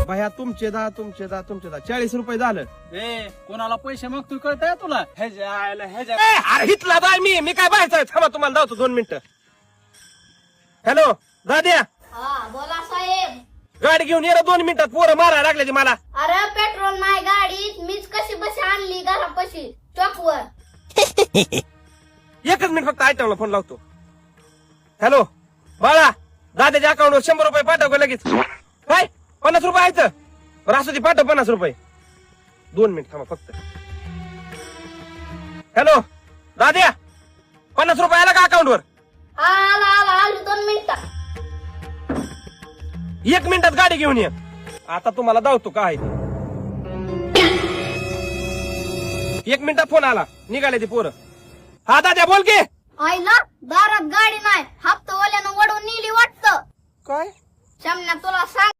भया तुमचे 40 रुपये झालं. ए कोणाला पैसे मागतोय कळतंय तुला? ह्याच्या अरे हितला जाय मी काय बाहेर थांबा तुम्हाला धावतो 2 मिनिटं. हॅलो दाद्या, हा बोला साहेब. गाडी घेऊन ये रे 2 मिनिटात, पोरं मारायला लागले ते मला. अरे पेट्रोल नाही गाडीत, मीच कशी बशी आणली घरापाशी चॉकवर. एकच मिनिट फक्त आयटमला फोन लावतो. हॅलो बाळा, दादाच्या अकाउंटवर 100 रुपये पाठव का लगेच. काय 50 रुपये आहेत बरं, असू दे पाठव 50 रुपये. 2 मिनिट थांबा फक्त. हॅलो दाद्या, 50 रुपये आला का अकाउंटवर? आलो 2 मिनिटात. 1 मिनिटात गाडी घेऊन ये. आता तुम्हाला धावतो काय 1 मिनिटात फोन आला, निघाले ते पोरं. हा दाद्या बोल की. आईला दारात गाडी नाही, हप्ता वाल्यानं वडून नेली वाटतं. काय शमन्या तुला सांग